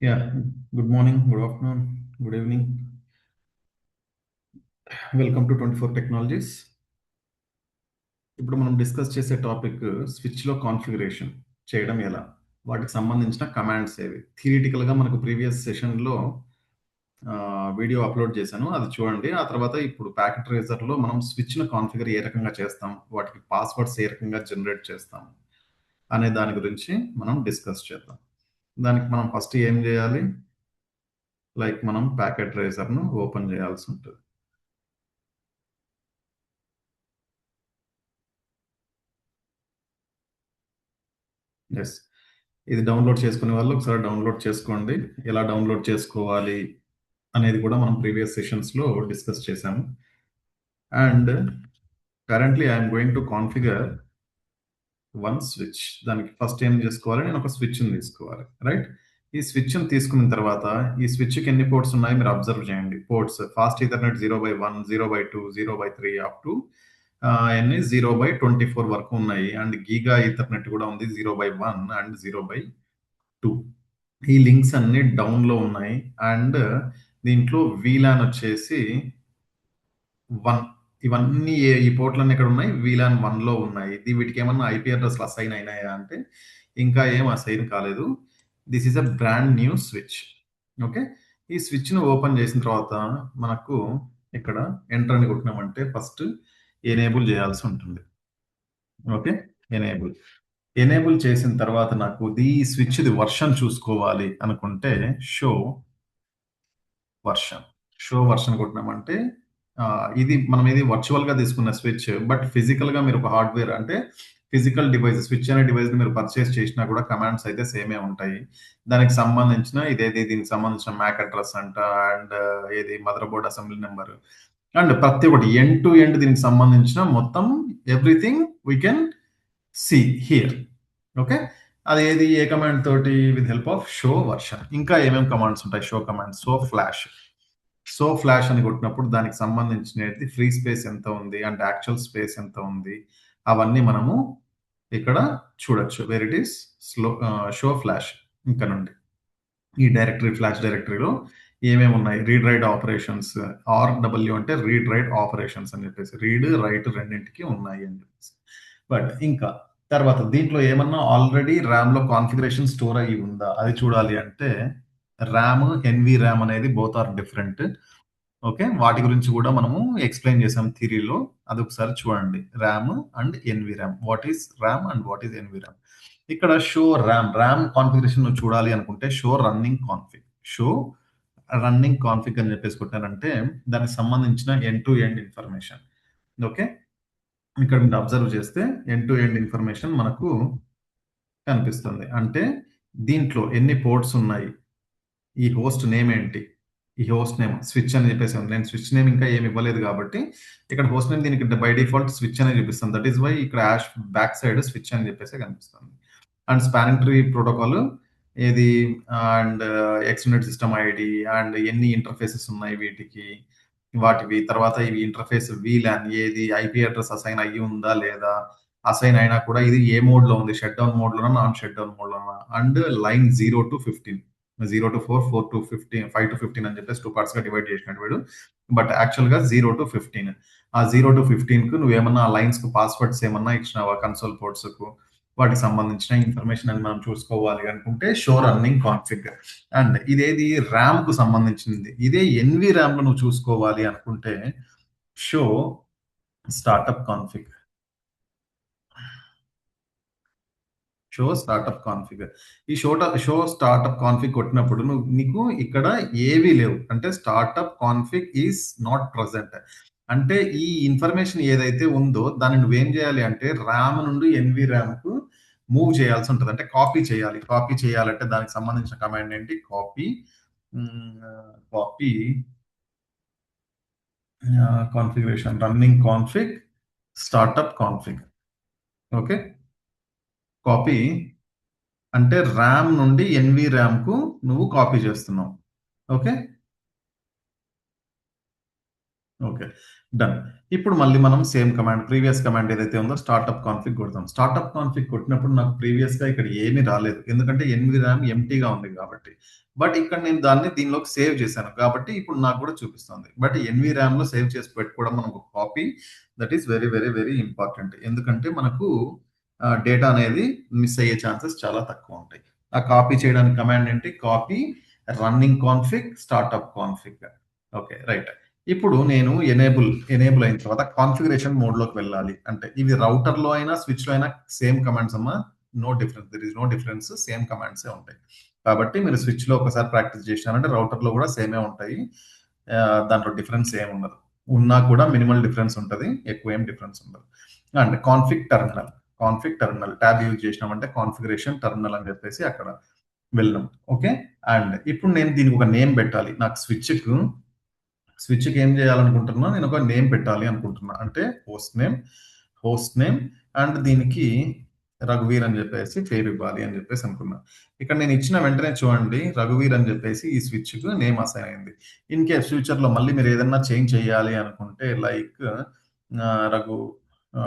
Yeah, good morning, good afternoon, good evening. Welcome to 24 technologies. ఇప్పుడు మనం discuss చేసే topic స్విచ్లో configuration చేయడం ఎలా, వాటికి సంబంధించిన కమాండ్స్ ఏవి. థియరిటికల్గా మనకు ప్రీవియస్ సెషన్లో వీడియో అప్లోడ్ చేశాను, అది చూడండి. ఆ తర్వాత ఇప్పుడు ప్యాకెట్ రేజర్లో మనం స్విచ్ను కాన్ఫిగర్ ఏ రకంగా చేస్తాం, వాటికి పాస్వర్డ్స్ ఏ రకంగా జనరేట్ చేస్తాం అనే దాని గురించి మనం డిస్కస్ చేద్దాం. దానికి మనం ఫస్ట్ ఏం చేయాలి, లైక్ మనం ప్యాకెట్ రేజర్ను ఓపెన్ చేయాల్సి ఉంటుంది. ఎస్, ఇది డౌన్లోడ్ చేసుకునే వాళ్ళు ఒకసారి డౌన్లోడ్ చేసుకోండి. ఎలా డౌన్లోడ్ చేసుకోవాలి అనేది కూడా మనం ప్రీవియస్ సెషన్స్లో డిస్కస్ చేశాము. And currently I'm going to configure one switch. దానికి ఫస్ట్ ఏం చేసుకోవాలి, నేను ఒక స్విచ్ని తీసుకోవాలి, రైట్. ఈ స్విచ్ని తీసుకున్న తర్వాత ఈ స్విచ్కి ఎన్ని పోర్ట్స్ ఉన్నాయి మీరు అబ్జర్వ్ చేయండి. Ports fast Ethernet 0/1, 0/2, 0/3 up to ఎన్ని 0/24 వరకు ఉన్నాయి. అండ్ గీగా ఈథర్నెట్ కూడా ఉంది 0/1 అండ్ 0/2. ఈ లింక్స్ అన్ని డౌన్లో ఉన్నాయి. అండ్ దీంట్లో వీలాన్ వచ్చేసి 1. ఇవన్నీ ఈ పోర్ట్లన్నీ ఎక్కడ ఉన్నాయి, వీలాన్ 1లో ఉన్నాయి. వీటికి ఏమన్నా ఐపీ అడ్రస్లు అసైన్ అయినాయా అంటే ఇంకా ఏం అసైన్ కాలేదు. This is a brand new switch. Okay, ఈ స్విచ్ను ఓపెన్ చేసిన తర్వాత మనకు ఇక్కడ ఎంటర్ అని కొట్టినామంటే ఫస్ట్ ఎనేబుల్ చేయాల్సి ఉంటుంది. ఓకే, ఎనేబుల్ చేసిన తర్వాత నాకు ఈ స్విచ్ది వర్షన్ చూసుకోవాలి అనుకుంటే షో వర్షన్ కొట్టినామంటే ఇది మనం ఇది వర్చువల్గా తీసుకున్న స్విచ్, బట్ ఫిజికల్గా మీరు ఒక హార్డ్వేర్ అంటే ఫిజికల్ డివైస్ స్విచ్ అనే డివైస్ మీరు పర్చేస్ చేసినా కూడా కమాండ్స్ అయితే సేమే ఉంటాయి. దానికి సంబంధించిన దీనికి సంబంధించిన మ్యాక్ అడ్రస్ అంట, అండ్ ఏది mother board assembly number, and ప్రతి ఒక్కటి ఎండ్ టు ఎండ్ దీనికి సంబంధించిన మొత్తం everything we can see here. Okay, అది ఏది ఏ కమాండ్ తోటి, with help of show version. ఇంకా ఏమేమి కమాండ్స్ ఉంటాయి షో కమాండ్, సో ఫ్లాష్ అని కొట్టినప్పుడు దానికి సంబంధించినది ఫ్రీ స్పేస్ ఎంత ఉంది అండ్ యాక్చువల్ స్పేస్ ఎంత ఉంది అవన్నీ మనము ఇక్కడ చూడొచ్చు. Where it is show flash. ఇక్కడ నుండి ఈ ఫ్లాష్ డైరెక్టరీలో ఏమేమి ఉన్నాయి, రీడ్ రైట్ ఆపరేషన్స్, RW అంటే రీడ్ రైట్ ఆపరేషన్స్ అని చెప్పేసి, రీడ్ రైట్ రెండింటికి ఉన్నాయి అని చెప్పేసి. బట్ ఇంకా తర్వాత దీంట్లో ఏమన్నా ఆల్రెడీ ర్యామ్ లో కాన్ఫిగరేషన్ స్టోర్ అయ్యి ఉందా అది చూడాలి అంటే ర్యామ్, ఎన్వి ర్యామ్ అనేది బోత్ ఆర్ డిఫరెంట్. ఓకే, వాటి గురించి కూడా మనము ఎక్స్ప్లెయిన్ చేసాం థియరీలో, అది ఒకసారి చూడండి. RAM and NV RAM, what is RAM and what is NV RAM. ఇక్కడ షో ర్యామ్ కాన్ఫిగరేషన్ నువ్వు చూడాలి అనుకుంటే షో రన్నింగ్ కాన్ఫిగ్ అని చెప్పేసి కొట్టారంటే దానికి సంబంధించిన end to end information. Okay, ఇక్కడ మీరు అబ్జర్వ్ చేస్తే ఎండ్ టు ఎండ్ ఇన్ఫర్మేషన్ మనకు కనిపిస్తుంది. అంటే దీంట్లో ఎన్ని పోర్ట్స్ ఉన్నాయి, ఈ హోస్ట్ నేమ్ ఏంటి, ఈ హోస్ట్ నేమ్ స్విచ్ అని చెప్పేసి ఉంది. నేను స్విచ్ నేమ్ ఇంకా ఏమి ఇవ్వలేదు కాబట్టి ఇక్కడ హోస్ట్ నేమ్ దీనికి బై డిఫాల్ట్ స్విచ్ అని చూపిస్తుంది. దట్ ఈస్ వై ఇక్కడ యాష్ బ్యాక్ సైడ్ స్విచ్ అని చెప్పేసి కనిపిస్తుంది. అండ్ స్పానింగ్ ట్రీ ప్రోటోకాల్ ఏది, and extended system ID, and ఎన్ని ఇంటర్ఫేసెస్ ఉన్నాయి వీటికి, వాటివి తర్వాత ఇవి ఇంటర్ఫేస్ వీలాన్ ఏది, ఐపీ అడ్రస్ అసైన్ అయ్యి ఉందా లేదా, అసైన్ అయినా కూడా ఇది ఏ మోడ్ లో ఉంది, షట్ డౌన్ మోడ్ లోనా నాన్ షట్ డౌన్ మోడ్ లోనా, and line 0 to 15, 0 to 4, 4 to 15, 5 to 15 అని చెప్పేసి 2 parts గా డివైడ్ చేసినట్టు వీడు. బట్ యాక్చువల్ గా 0 to 15. ఆ 0 to 15 కు నువ్వేమన్నా లైన్స్ కు పాస్వర్డ్స్ ఏమన్నా ఇచ్చినావా కన్సోల్ పోర్ట్స్ కు, వాటికి సంబంధించిన ఇన్ఫర్మేషన్ అని మనం చూసుకోవాలి అనుకుంటే షో రన్నింగ్ కాన్ఫిగ్. అండ్ ఇదేది ర్యామ్ కు సంబంధించింది. ఇదే ఎన్వి ర్యామ్ లో నువ్వు చూసుకోవాలి అనుకుంటే షో స్టార్ట్అప్ కాన్ఫిగ్. ఈ షో స్టార్ట్అప్ కాన్ఫిగ్ కొట్టినప్పుడు నీకు ఇక్కడ ఏవి లేవు, అంటే startup config is not present. అంటే ఈ ఇన్ఫర్మేషన్ ఏదైతే ఉందో దాన్ని నువ్వేం చేయాలి అంటే ర్యామ్ నుండి ఎన్వి ర్యామ్ కు మూవ్ చేయాల్సి ఉంటుంది, అంటే కాపీ చేయాలంటే దానికి సంబంధించిన కమాండ్ ఏంటి, copy configuration running config startup config. Okay, copy అంటే ర్యామ్ నుండి ఎన్వి ర్యామ్ కు నువ్వు కాపీ చేస్తున్నావు. Okay, done. ఇప్పుడు మళ్ళీ మనం సేమ్ కమాండ్ ప్రీవియస్ కమాండ్ ఏదైతే ఉందో స్టార్ట్అప్ కాన్ఫిగ్ కొడతాం. స్టార్ట్అప్ కాన్ఫిగ్ కొట్టినప్పుడు నాకు ప్రీవియస్‌గా ఇక్కడ ఏమీ రాలేదు. ఎందుకంటే 8 ర్యామ్ ఎంప్టీగా ఉంది కాబట్టి. బట్ ఇక్కడ నేను దాన్ని దీనిలోకి సేవ్ చేశాను. కాబట్టి ఇప్పుడు నాకు కూడా చూపిస్తుంది. బట్ ఎన్వి ర్యామ్‌లో సేవ్ చేసి పెట్టుకోవడం మనం ఒక copy that is very, very, very important. ఎందుకంటే మనకు డేటా అనేది మిస్ అయ్యే ఛాన్సెస్ చాలా తక్కువ ఉంటాయి. ఆ కాపీ చేయడానికి కమాండ్ ఏంటి? Copy running config startup config. Okay. Right. ఇప్పుడు నేను ఎనేబుల్ అయిన తర్వాత కాన్ఫిగరేషన్ మోడ్‌లోకి వెళ్ళాలి. అంటే ఇవి రౌటర్‌లో అయినా, స్విచ్‌లో అయినా సేమ్ కమాండ్స్ అమ్మా. No difference. There is no difference. Same కమాండ్సే ఉంటాయి. కాబట్టి మీరు స్విచ్‌లో ఒకసారి ప్రాక్టీస్ చేసినారంటే రౌటర్‌లో కూడా సేమే ఉంటాయి. దాంట్లో డిఫరెన్స్ ఏముండదు. ఉన్నా కూడా మినిమల్ డిఫరెన్స్ ఉంటది. ఎక్కువ ఏం డిఫరెన్స్ ఉండదు. And config terminal tab use చేసినామంటే కాన్ఫిగరేషన్ టెర్మినల్ అని చెప్పేసి అక్కడ వెళ్ళాం. ఓకే. అండ్ ఇప్పుడు నేను దీనికి ఒక నేమ్ పెట్టాలి. నాకు స్విచ్‌కి ఏం చేయాలనుకుంటున్నా? నేను ఒక నేమ్ పెట్టాలి అనుకుంటున్నా. అంటే హోస్ట్ నేమ్ అండ్ దీనికి రఘువీర్ అని చెప్పేసి పేరు ఇవ్వాలి అని చెప్పేసి అనుకున్నా. ఇక్కడ నేను ఇచ్చిన వెంటనే చూడండి రఘువీర్ అని చెప్పేసి ఈ స్విచ్‌కు నేమ్ అసైన్ అయింది. ఇన్ కేస్ ఫ్యూచర్‌లో మళ్ళీ మీరు ఏదన్నా చేంజ్ చేయాలి అనుకుంటే లైక్ రఘు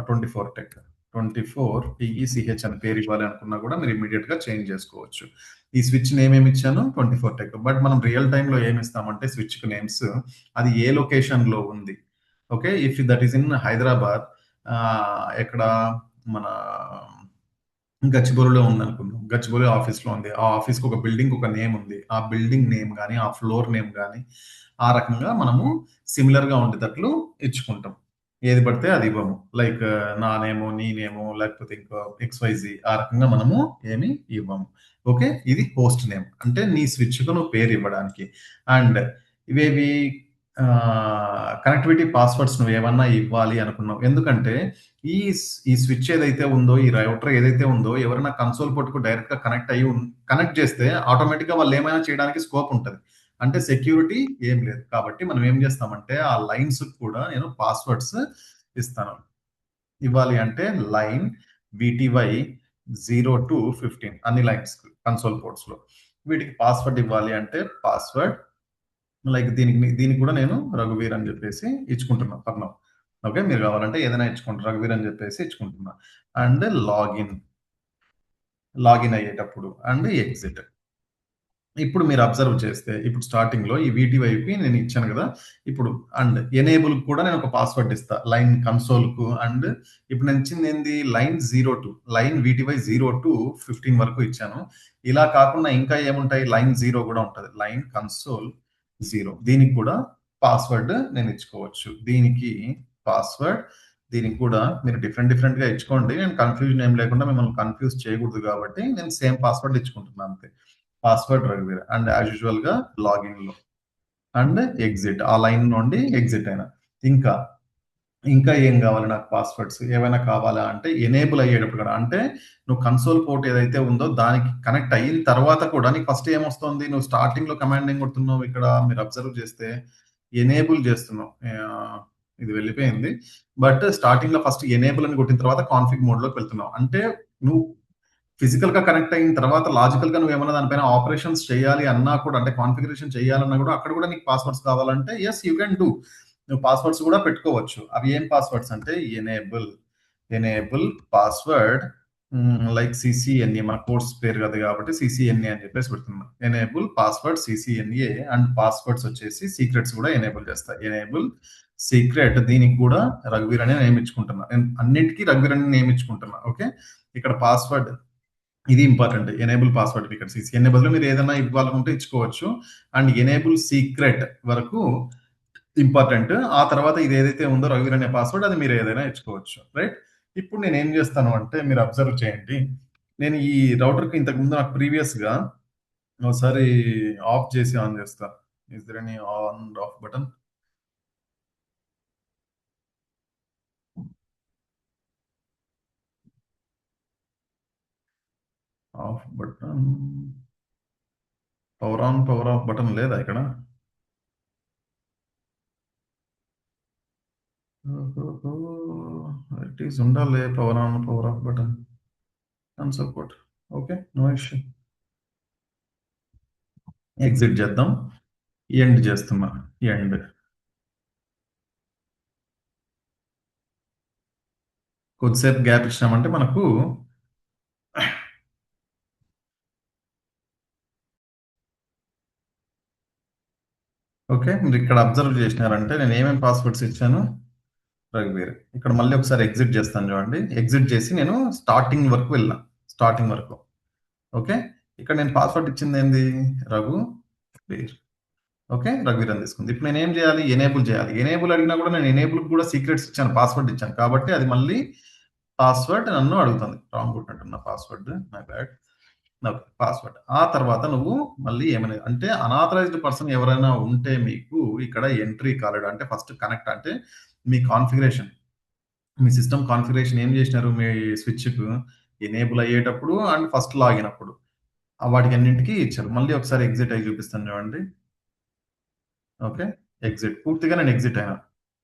24 టెక్ 24 టీఈసీహెచ్ అని పేరు ఇవ్వాలి అనుకున్నా కూడా మీరు ఇమ్మీడియేట్‌గా చేంజ్ చేసుకోవచ్చు. ఈ స్విచ్ నేమ్ ఏమి ఇచ్చాను 24 టెక్. బట్ మనం రియల్ టైమ్‌లో ఏమి ఇస్తామంటే స్విచ్‌కి నేమ్స్ అది ఏ లొకేషన్‌లో ఉంది. Okay. If that is in Hyderabad ఎక్కడ మన గచ్చిబౌలిలో ఉందనుకుందాం. గచ్చిబౌలి ఆఫీస్‌లో ఉంది. ఆ ఆఫీస్‌కి ఒక బిల్డింగ్‌కి ఒక నేమ్ ఉంది. ఆ బిల్డింగ్ నేమ్ గాని, ఆ ఫ్లోర్ నేమ్ గాని, ఆ రకంగా మనము సిమిలర్‌గా ఉండేటట్లు ఇచ్చుకుంటాం. ఏది పడితే అది ఇవ్వము. లైక్ నా నేమో, నీ నేమో లేకపోతే ఇంకో ఎక్స్‌వైజీ ఆ రకంగా మనము ఏమి ఇవ్వము. ఓకే. ఇది హోస్ట్ నేమ్. అంటే నీ స్విచ్‌కు నువ్వు పేరు ఇవ్వడానికి. అండ్ ఇవేవి కనెక్టివిటీ పాస్వర్డ్స్ నువ్వేమన్నా ఇవ్వాలి అనుకున్నావు. ఎందుకంటే ఈ ఈ స్విచ్ ఏదైతే ఉందో, ఈ రౌటర్ ఏదైతే ఉందో, ఎవరైనా కన్సోల్ పోర్ట్‌కు డైరెక్ట్‌గా కనెక్ట్ చేస్తే ఆటోమేటిక్‌గా వాళ్ళు ఏమైనా చేయడానికి స్కోప్ ఉంటది. అంటే సెక్యూరిటీ ఏం లేదు. కాబట్టి మనం ఏం చేస్తామంటే, ఆ లైన్స్‌కి కూడా నేను పాస్వర్డ్స్ ఇస్తాను. ఇవ్వాలి అంటే లైన్ వీటీవై 0-15 అన్ని లైన్స్ కన్సోల్ పోర్ట్స్‌లో. వీటికి పాస్వర్డ్ ఇవ్వాలి అంటే పాస్వర్డ్ లైక్ దీనికి కూడా నేను రఘువీర్ అని చెప్పేసి ఇచ్చుకుంటున్నా ఫర్ నౌ. ఓకే. మీరు కావాలంటే ఏదైనా ఇచ్చుకోండి. రఘువీర్ అని చెప్పేసి ఇచ్చుకుంటున్నా. అండ్ లాగిన్ అయ్యేటప్పుడు అండ్ ఎగ్జిట్. ఇప్పుడు మీరు అబ్జర్వ్ చేస్తే ఇప్పుడు స్టార్టింగ్‌లో ఈ వీటీవైకి నేను ఇచ్చాను కదా! ఇప్పుడు అండ్ ఎనేబుల్‌కి కూడా నేను ఒక పాస్వర్డ్ ఇస్తా. లైన్ కన్సోల్‌కు అండ్ ఇప్పుడు నేను ఇచ్చిందేంది లైన్ 02 లైన్ వీటీవై 0-15 వరకు ఇచ్చాను. ఇలా కాకుండా ఇంకా ఏముంటాయి లైన్ 0 కూడా ఉంటది. లైన్ కన్సోల్ 0 దీనికి కూడా పాస్వర్డ్ నేను ఇచ్చుకోవచ్చు. దీనికి పాస్వర్డ్ దీనికి కూడా మీరు డిఫరెంట్‌గా ఇచ్చుకోండి. నేను కన్‌ఫ్యూజన్ ఏం లేకుండా మిమ్మల్ని కన్‌ఫ్యూజ్ చేయకూడదు కాబట్టి నేను సేమ్ పాస్వర్డ్ ఇచ్చుకుంటున్నా అంతే. పాస్వర్డ్ రఘువీర్ అండ్ యాజ్ యూజువల్ గా లాగిన్ లో అండ్ ఎగ్జిట్ ఆ లైన్ నుండి ఎగ్జిట్ అయినా ఇంకా ఇంకా ఏం కావాలి నాకు పాస్వర్డ్స్ ఏమైనా కావాలా అంటే ఎనేబుల్ అయ్యేటప్పుడు కూడా అంటే నువ్వు కన్సోల్ పోర్ట్ ఏదైతే ఉందో దానికి కనెక్ట్ అయిన తర్వాత కూడా నీకు ఫస్ట్ ఏమొస్తుంది నువ్వు స్టార్టింగ్ లో కమాండ్ ఏం కొడుతున్నావు ఇక్కడ మీరు అబ్జర్వ్ చేస్తే ఎనేబుల్ చేస్తున్నావు ఇది వెళ్ళిపోయింది బట్ స్టార్టింగ్ లో ఫస్ట్ ఎనేబుల్ అని కొట్టిన తర్వాత కాన్ఫిగ్ మోడ్ లోకి వెళ్తున్నావు అంటే నువ్వు ఫిజికల్ గా కనెక్ట్ అయిన తర్వాత లాజికల్ గా నువ్వు ఏమైనా దానిపైన ఆపరేషన్స్ చేయాలి అన్నా కూడా అంటే కాన్ఫిగరేషన్ చేయాలన్నా కూడా అక్కడ కూడా నీకు పాస్వర్డ్స్ కావాలంటే ఎస్ యూ కెన్ డూ నువ్వు పాస్వర్డ్స్ కూడా పెట్టుకోవచ్చు అవి ఏం పాస్వర్డ్స్ అంటే ఎనేబుల్ పాస్వర్డ్ లైక్ సిసిఎన్ఏ మన కోర్స్ పేరు కదా కాబట్టి సిసిఎన్ఏ అని చెప్పేసి పెడుతున్నాం enable password CCNA and passwords వచ్చేసి సీక్రెట్స్ కూడా ఎనేబుల్ చేస్తాయి ఎనేబుల్ సీక్రెట్ దీనికి కూడా రఘువీర్ అనే నియమించుకుంటున్నా నేను అన్నిటికీ రఘువీర్ అని నియమించుకుంటున్నా ఓకే ఇక్కడ పాస్వర్డ్ ఇది ఇంపార్టెంట్ ఎనేబుల్ పాస్వర్డ్ ఇక్కడ సిసిఎన్ఏ బదులు మీరు ఏదైనా ఇవ్వాలనుకుంటే ఇచ్చుకోవచ్చు అండ్ ఎనేబుల్ సీక్రెట్ వరకు ఇంపార్టెంట్ ఆ తర్వాత ఇది ఏదైతే ఉందో రఘువీర్ అనే పాస్వర్డ్ అది మీరు ఏదైనా ఇచ్చుకోవచ్చు రైట్ ఇప్పుడు నేను ఏం చేస్తాను అంటే మీరు అబ్జర్వ్ చేయండి నేను ఈ రౌటర్కి ఇంతకు ముందు నాకు ప్రీవియస్ గా ఒకసారి ఆఫ్ చేసి ఆన్ చేస్తా is there any on off button off button power on power off button లేదా ఇక్కడ ఇట్ ఈస్ ఉండాలి power on power off button and support okay no issue exit చేద్దాం ఎండ్ చేస్తున్నా ఎండ్ కొద్దిసేపు గ్యాప్ ఇచ్చినామంటే మనకు ఓకే. మీరు ఇక్కడ అబ్జర్వ్ చేసినారంటే నేను ఏమేమి పాస్వర్డ్స్ ఇచ్చాను. రఘువీర్ ఇక్కడ మళ్ళీ ఒకసారి ఎగ్జిట్ చేస్తాను చూడండి. ఎగ్జిట్ చేసి నేను స్టార్టింగ్ వరకు వెళ్ళా. స్టార్టింగ్ వరకు. ఓకే. ఇక్కడ నేను పాస్వర్డ్ ఇచ్చింది ఏంది? రఘు వీర్. ఓకే. రఘువీర్ అని తీసుకుంది. ఇప్పుడు నేను ఏం చేయాలి? ఎనేబుల్ చేయాలి. ఎనేబుల్ అడిగినా కూడా నేను ఎనేబుల్ కూడా సీక్రెట్స్ ఇచ్చాను. పాస్వర్డ్ ఇచ్చాను. కాబట్టి అది మళ్ళీ పాస్వర్డ్ నన్ను అడుగుతుంది. రాంగ్ కొట్టినట్టున్న password. My bad. Okay. Password. ఆ తర్వాత నువ్వు మళ్ళీ ఏమని అంటే అనాథరైజ్డ్ పర్సన్ ఎవరైనా ఉంటే మీకు ఇక్కడ ఎంట్రీ కాలేడు అంటే ఫస్ట్ కనెక్ట్ అంటే మీ కాన్ఫిగరేషన్ మీ సిస్టమ్ కాన్ఫిగరేషన్ ఏం చేసినారు మీ స్విచ్‌కు ఎనేబుల్ అయ్యేటప్పుడు అండ్ ఫస్ట్ లాగిన్ అప్పుడు. వాటికి అన్నింటికి ఇచ్చారు. మళ్ళీ ఒకసారి ఎగ్జిట్ అయ్యి చూపిస్తాను చూడండి. ఓకే. ఎగ్జిట్. పూర్తిగా నేను ఎగ్జిట్ అయినా.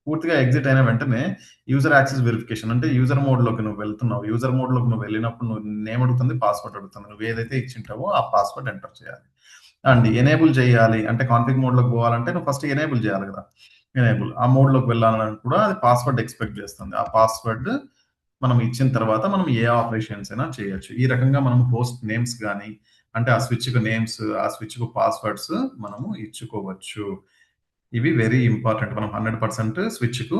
పూర్తిగా ఎగ్జిట్ అయిన వెంటనే యూజర్ యాక్సెస్ వెరిఫికేషన్ అంటే యూజర్ మోడ్‌లోకి నువ్వు వెళ్తున్నావు. యూజర్ మోడ్‌లోకి నువ్వు వెళ్ళినప్పుడు నువ్వు నేమ్ అడుగుతుంది, పాస్వర్డ్ అడుగుతుంది. నువ్వు ఏదైతే ఇచ్చింటావో ఆ పాస్వర్డ్ ఎంటర్ చేయాలి. అండ్ ఎనేబుల్ చేయాలి అంటే కాన్ఫిగ్ మోడ్‌లోకి పోవాలంటే నువ్వు ఫస్ట్ ఎనేబుల్ చేయాలి కదా! ఎనేబుల్. ఆ మోడ్‌లోకి వెళ్ళాలని కూడా అది పాస్వర్డ్ ఎక్స్‌పెక్ట్ చేస్తుంది. ఆ పాస్వర్డ్ మనం ఇచ్చిన తర్వాత మనం ఏ ఆపరేషన్స్ అయినా చేయొచ్చు. ఈ రకంగా మనం హోస్ట్ నేమ్స్ గాని, అంటే ఆ స్విచ్‌కు నేమ్స్, ఆ స్విచ్‌కు పాస్వర్డ్స్ మనము ఇచ్చుకోవచ్చు. ఇవి వెరీ ఇంపార్టెంట్. మనం 100% స్విచ్‌కు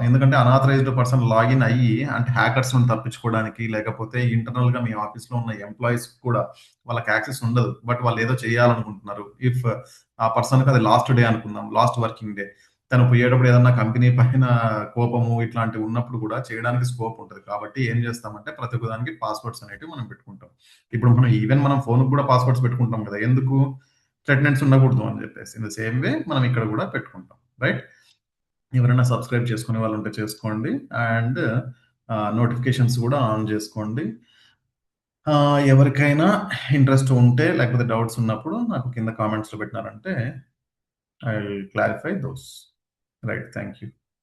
ఎందుకంటే అనాథరైజ్డ్ పర్సన్ లాగిన్ అయ్యి అంటే హ్యాకర్స్ నుండి తప్పించుకోవడానికి లేకపోతే ఇంటర్నల్‌గా మీ ఆఫీస్‌లో ఉన్న ఎంప్లాయీస్ కూడా వాళ్ళకి యాక్సెస్ ఉండదు. బట్ వాళ్ళు ఏదో చేయాలనుకుంటున్నారు. ఇఫ్ ఆ పర్సన్‌కి అది లాస్ట్ డే అనుకుందాం. Last working day. తను పోయేటప్పుడు ఏదన్నా కంపెనీ పైన కోపము ఇట్లాంటివి ఉన్నప్పుడు కూడా చేయడానికి స్కోప్ ఉంటది. కాబట్టి ఏం చేస్తామంటే ప్రతి ఒక్క దానికి పాస్వర్డ్స్ అనేటివి మనం పెట్టుకుంటాం. ఇప్పుడు మనం ఈవెన్ మనం ఫోన్‌కి కూడా పాస్వర్డ్స్ పెట్టుకుంటాం కదా! ఎందుకు? థ్రెటనెన్స్ ఉండకూడదు అని చెప్పేసి. ఇన్ ద సేమ్ వే మనం ఇక్కడ కూడా పెట్టుకుంటాం. రైట్? ఎవరైనా సబ్స్క్రైబ్ చేసుకునే వాళ్ళు ఉంటే చేసుకోండి. అండ్ నోటిఫికేషన్స్ కూడా ఆన్ చేసుకోండి. ఎవరికైనా ఇంట్రెస్ట్ ఉంటే లేకపోతే డౌట్స్ ఉన్నప్పుడు నాకు కింద కామెంట్స్‌లో పెట్టినారంటే I will clarify those. Right. Thank you.